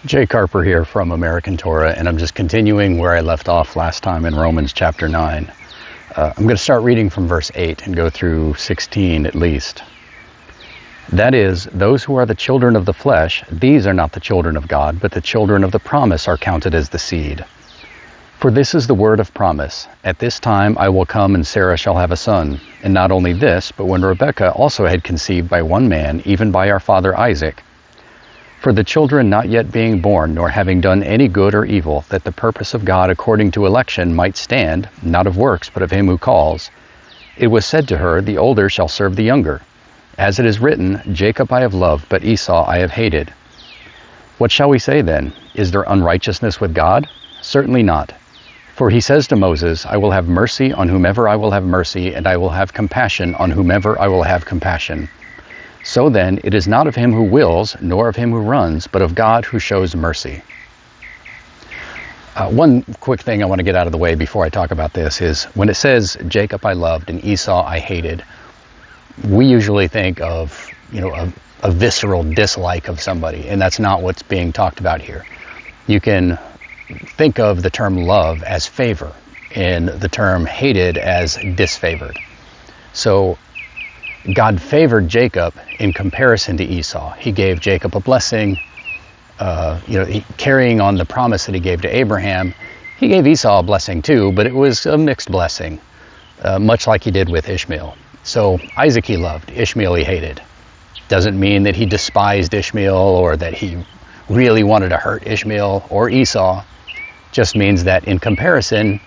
Jay Carper here from American Torah, and I'm just continuing where I left off last time in Romans chapter 9. I'm going to start reading from verse 8 and go through 16 at least. That is, those who are the children of the flesh, these are not the children of God, but the children of the promise are counted as the seed. For this is the word of promise. At this time I will come, and Sarah shall have a son. And not only this, but when Rebekah also had conceived by one man, even by our father Isaac, for the children not yet being born, nor having done any good or evil, that the purpose of God according to election might stand, not of works, but of him who calls, it was said to her, the older shall serve the younger. As it is written, Jacob I have loved, but Esau I have hated. What shall we say then? Is there unrighteousness with God? Certainly not. For he says to Moses, I will have mercy on whomever I will have mercy, and I will have compassion on whomever I will have compassion. So then, it is not of him who wills, nor of him who runs, but of God who shows mercy. One quick thing I want to get out of the way before I talk about this is, when it says, Jacob I loved and Esau I hated, we usually think of, a visceral dislike of somebody, and that's not what's being talked about here. You can think of the term love as favor, and the term hated as disfavored. So, God favored Jacob in comparison to Esau. He gave Jacob a blessing, carrying on the promise that he gave to Abraham. He gave Esau a blessing too, but it was a mixed blessing, much like he did with Ishmael. So Isaac he loved, Ishmael he hated. Doesn't mean that he despised Ishmael or that he really wanted to hurt Ishmael or Esau. Just means that in comparison,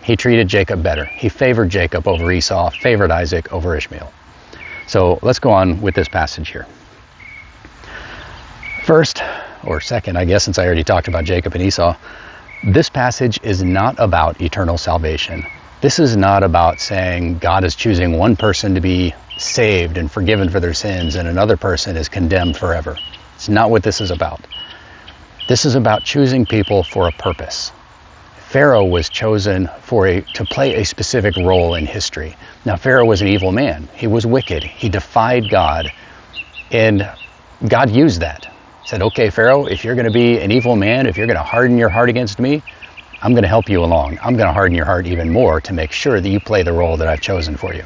he treated Jacob better. He favored Jacob over Esau, favored Isaac over Ishmael. So let's go on with this passage here. First, or second, I guess, since I already talked about Jacob and Esau, this passage is not about eternal salvation. This is not about saying God is choosing one person to be saved and forgiven for their sins and another person is condemned forever. It's not what this is about. This is about choosing people for a purpose. Pharaoh was chosen to play a specific role in history. Now, Pharaoh was an evil man. He was wicked. He defied God. And God used that. He said, okay, Pharaoh, if you're going to be an evil man, if you're going to harden your heart against me, I'm going to help you along. I'm going to harden your heart even more to make sure that you play the role that I've chosen for you.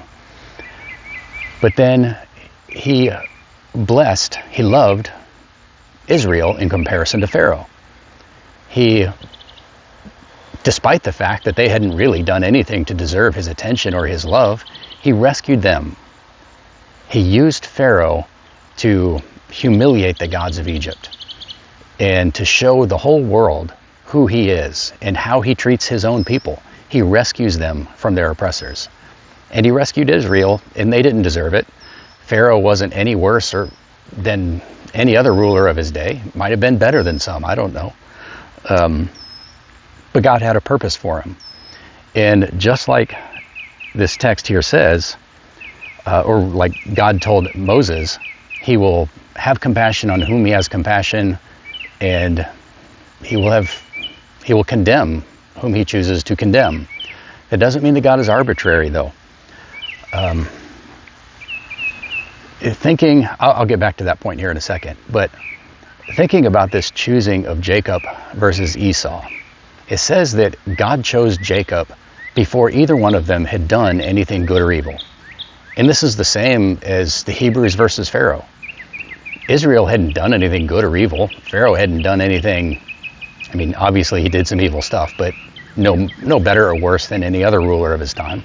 But then he loved Israel in comparison to Pharaoh. Despite the fact that they hadn't really done anything to deserve his attention or his love, he rescued them. He used Pharaoh to humiliate the gods of Egypt and to show the whole world who he is and how he treats his own people. He rescues them from their oppressors. And he rescued Israel, and they didn't deserve it. Pharaoh wasn't any worse than any other ruler of his day. Might have been better than some, I don't know. But God had a purpose for him. And just like this text here says, or like God told Moses, he will have compassion on whom he has compassion, and he will condemn whom he chooses to condemn. That doesn't mean that God is arbitrary, though. I'll get back to that point here in a second, but thinking about this choosing of Jacob versus Esau, it says that God chose Jacob before either one of them had done anything good or evil. And this is the same as the Hebrews versus Pharaoh. Israel hadn't done anything good or evil. Pharaoh hadn't done anything, obviously he did some evil stuff, but no better or worse than any other ruler of his time.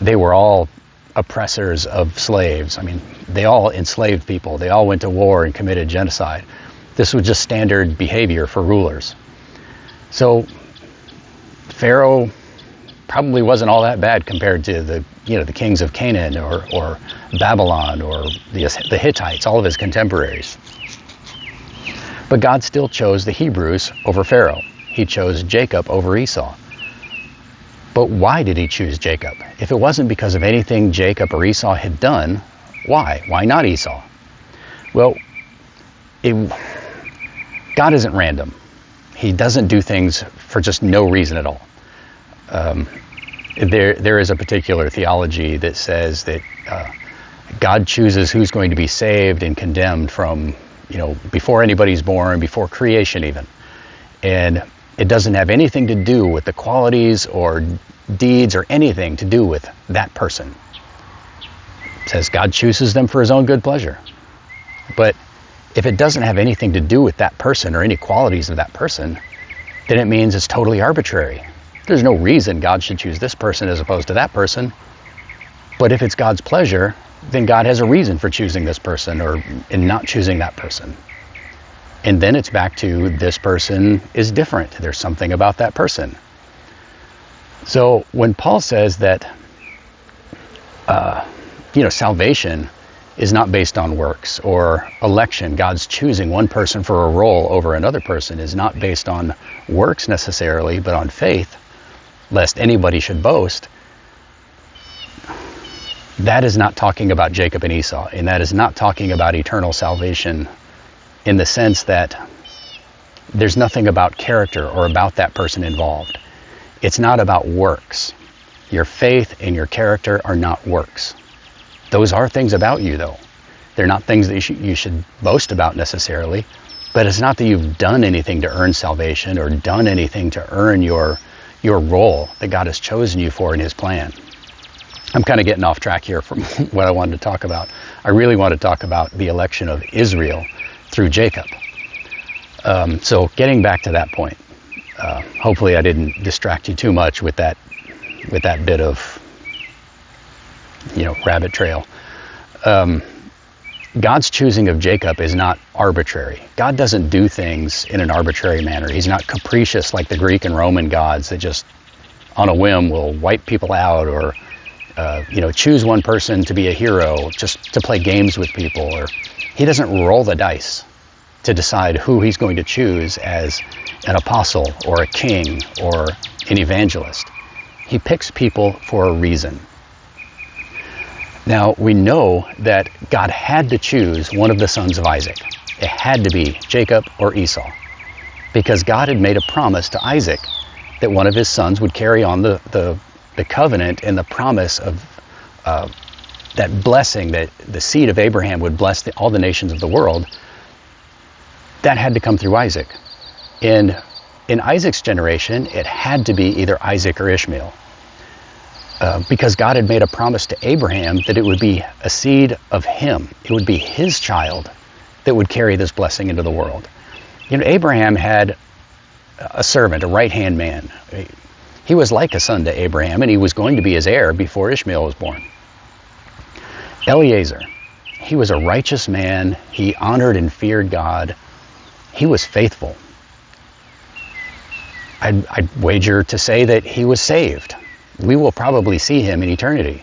They were all oppressors of slaves. They all enslaved people. They all went to war and committed genocide. This was just standard behavior for rulers. So Pharaoh probably wasn't all that bad compared to the kings of Canaan or Babylon or the Hittites, all of his contemporaries. But God still chose the Hebrews over Pharaoh. He chose Jacob over Esau. But why did he choose Jacob? If it wasn't because of anything Jacob or Esau had done, why? Why not Esau? Well, God isn't random. He doesn't do things for just no reason at all. There is a particular theology that says that God chooses who's going to be saved and condemned from before anybody's born, before creation even. And it doesn't have anything to do with the qualities or deeds or anything to do with that person. It says God chooses them for his own good pleasure. But if it doesn't have anything to do with that person or any qualities of that person, then it means it's totally arbitrary. There's no reason God should choose this person as opposed to that person. But if it's God's pleasure, then God has a reason for choosing this person or in not choosing that person. And then it's back to this person is different. There's something about that person. So when Paul says that, salvation is not based on works, or election, God's choosing one person for a role over another person is not based on works necessarily, but on faith, lest anybody should boast, that is not talking about Jacob and Esau, and that is not talking about eternal salvation in the sense that there's nothing about character or about that person involved. It's not about works. Your faith and your character are not works. Those are things about you, though. They're not things that you should boast about necessarily, but it's not that you've done anything to earn salvation or done anything to earn your role that God has chosen you for in his plan. I'm kind of getting off track here from what I wanted to talk about. I really want to talk about the election of Israel through Jacob. So getting back to that point, hopefully I didn't distract you too much with that bit of rabbit trail. God's choosing of Jacob is not arbitrary. God doesn't do things in an arbitrary manner. He's not capricious like the Greek and Roman gods that just on a whim will wipe people out or choose one person to be a hero just to play games with people. Or he doesn't roll the dice to decide who he's going to choose as an apostle or a king or an evangelist. He picks people for a reason. Now, we know that God had to choose one of the sons of Isaac. It had to be Jacob or Esau, because God had made a promise to Isaac that one of his sons would carry on the covenant and the promise of that blessing, that the seed of Abraham would bless all the nations of the world. That had to come through Isaac. In Isaac's generation, it had to be either Isaac or Ishmael. Because God had made a promise to Abraham that it would be a seed of him. It would be his child that would carry this blessing into the world. Abraham had a servant, a right-hand man. He was like a son to Abraham, and he was going to be his heir before Ishmael was born. Eliezer, he was a righteous man. He honored and feared God. He was faithful. I'd wager to say that he was saved. We will probably see him in eternity.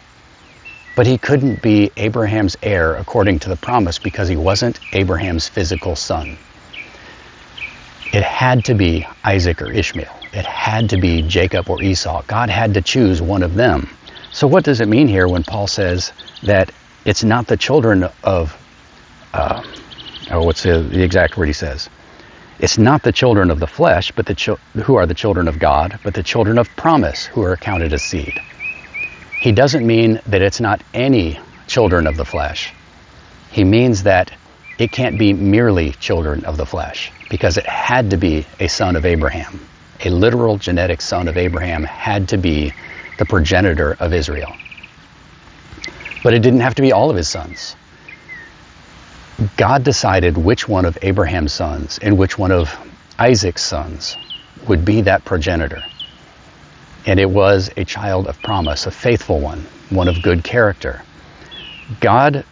But he couldn't be Abraham's heir according to the promise because he wasn't Abraham's physical son. It had to be Isaac or Ishmael. It had to be Jacob or Esau. God had to choose one of them. So what does it mean here when Paul says that it's not the children of, what's the exact word he says? It's not the children of the flesh, but who are the children of God, but the children of promise who are counted as seed. He doesn't mean that it's not any children of the flesh. He means that it can't be merely children of the flesh, because it had to be a son of Abraham. A literal genetic son of Abraham had to be the progenitor of Israel. But it didn't have to be all of his sons. God decided which one of Abraham's sons and which one of Isaac's sons would be that progenitor. And it was a child of promise, a faithful one of good character. God,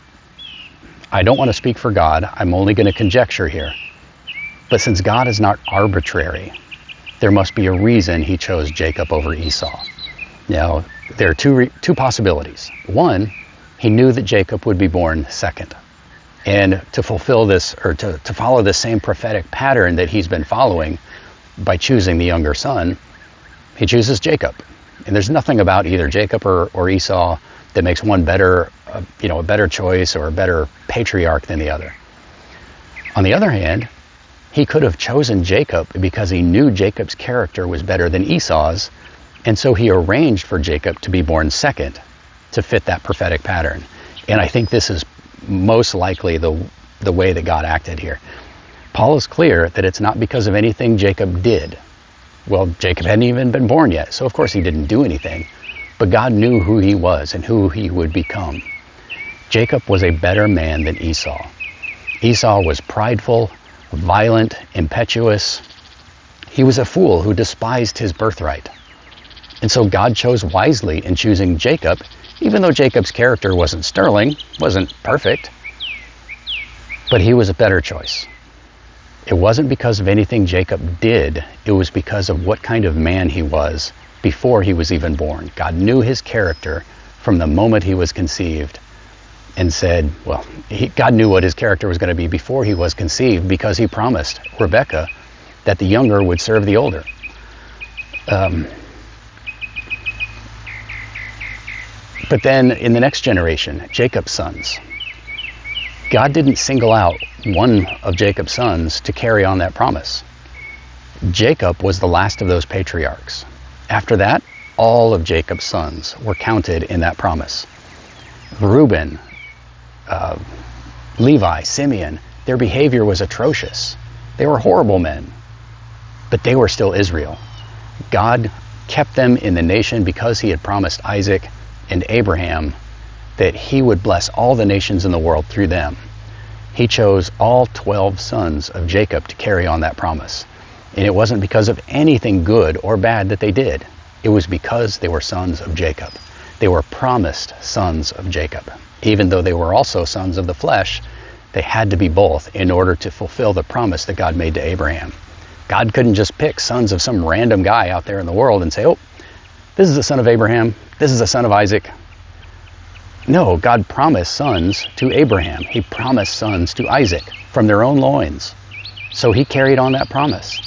I don't want to speak for God, I'm only going to conjecture here. But since God is not arbitrary, there must be a reason he chose Jacob over Esau. Now, there are two possibilities. One, he knew that Jacob would be born second. And to fulfill this, or to follow the same prophetic pattern that he's been following by choosing the younger son, he chooses Jacob. And there's nothing about either Jacob or Esau that makes one better, a better choice or a better patriarch than the other. On the other hand, he could have chosen Jacob because he knew Jacob's character was better than Esau's, and so he arranged for Jacob to be born second to fit that prophetic pattern. And I think this is most likely the the way that God acted here. Paul is clear that it's not because of anything Jacob did. Well, Jacob hadn't even been born yet, so of course he didn't do anything. But God knew who he was and who he would become. Jacob was a better man than Esau. Esau was prideful, violent, impetuous. He was a fool who despised his birthright. And so God chose wisely in choosing Jacob, even though Jacob's character wasn't sterling, wasn't perfect. But he was a better choice. It wasn't because of anything Jacob did. It was because of what kind of man he was before he was even born. God knew his character from the moment he was conceived and said, well, God knew what his character was going to be before he was conceived because he promised Rebekah that the younger would serve the older. But then in the next generation, Jacob's sons, God didn't single out one of Jacob's sons to carry on that promise. Jacob was the last of those patriarchs. After that, all of Jacob's sons were counted in that promise. Reuben, Levi, Simeon, their behavior was atrocious. They were horrible men, but they were still Israel. God kept them in the nation because he had promised Isaac and Abraham that he would bless all the nations in the world through them. He chose all 12 sons of Jacob to carry on that promise. And it wasn't because of anything good or bad that they did. It was because they were sons of Jacob. They were promised sons of Jacob. Even though they were also sons of the flesh, they had to be both in order to fulfill the promise that God made to Abraham. God couldn't just pick sons of some random guy out there in the world and say, oh, this is the son of Abraham, this is the son of Isaac. No, God promised sons to Abraham. He promised sons to Isaac from their own loins. So he carried on that promise.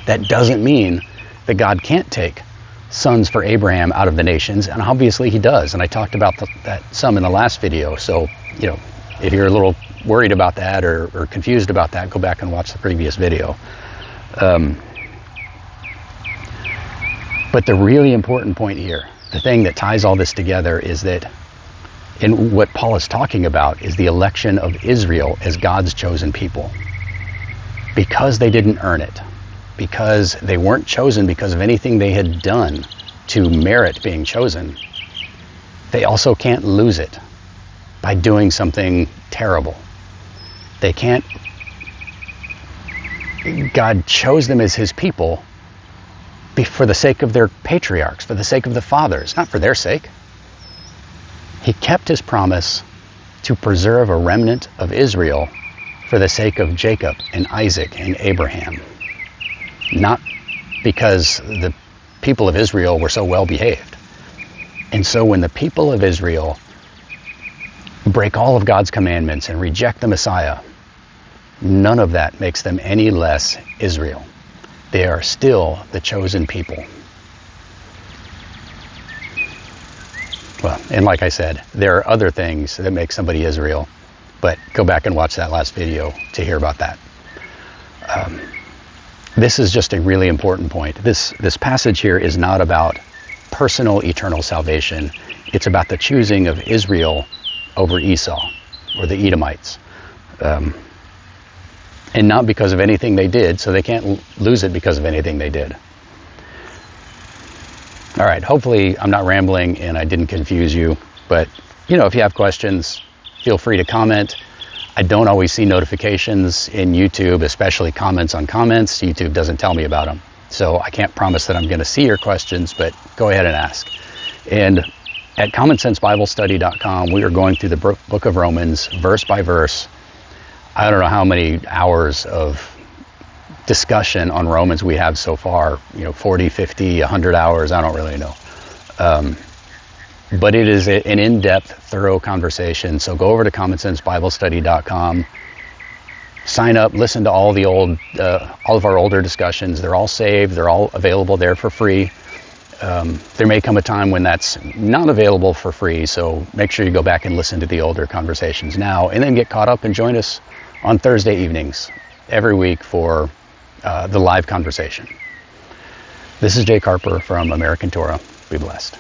That doesn't mean that God can't take sons for Abraham out of the nations, and obviously he does. And I talked about that some in the last video. So, if you're a little worried about that or confused about that, go back and watch the previous video. But the really important point here, the thing that ties all this together, is that in what Paul is talking about is the election of Israel as God's chosen people. Because they didn't earn it, because they weren't chosen because of anything they had done to merit being chosen, they also can't lose it by doing something terrible. They can't. God chose them as his people for the sake of their patriarchs, for the sake of the fathers, not for their sake. He kept his promise to preserve a remnant of Israel for the sake of Jacob and Isaac and Abraham. Not because the people of Israel were so well behaved. And so when the people of Israel break all of God's commandments and reject the Messiah, none of that makes them any less Israel. They are still the chosen people. Well, and like I said, there are other things that make somebody Israel, but go back and watch that last video to hear about that. This is just a really important point. This passage here is not about personal eternal salvation. It's about the choosing of Israel over Esau or the Edomites. And not because of anything they did, so they can't lose it because of anything they did. All right, hopefully I'm not rambling and I didn't confuse you, but if you have questions, feel free to comment. I don't always see notifications in YouTube, especially comments on comments. YouTube doesn't tell me about them. So I can't promise that I'm going to see your questions, but go ahead and ask. And at commonsensebiblestudy.com, we are going through the book of Romans, verse by verse. I don't know how many hours of discussion on Romans we have so far, 40, 50, 100 hours, I don't really know. But it is an in-depth, thorough conversation. So go over to commonsensebiblestudy.com, sign up, listen to all of our older discussions. They're all saved. They're all available there for free. There may come a time when that's not available for free, so make sure you go back and listen to the older conversations now, and then get caught up and join us on Thursday evenings every week for the live conversation. This is Jake Harper from American Torah. Be blessed.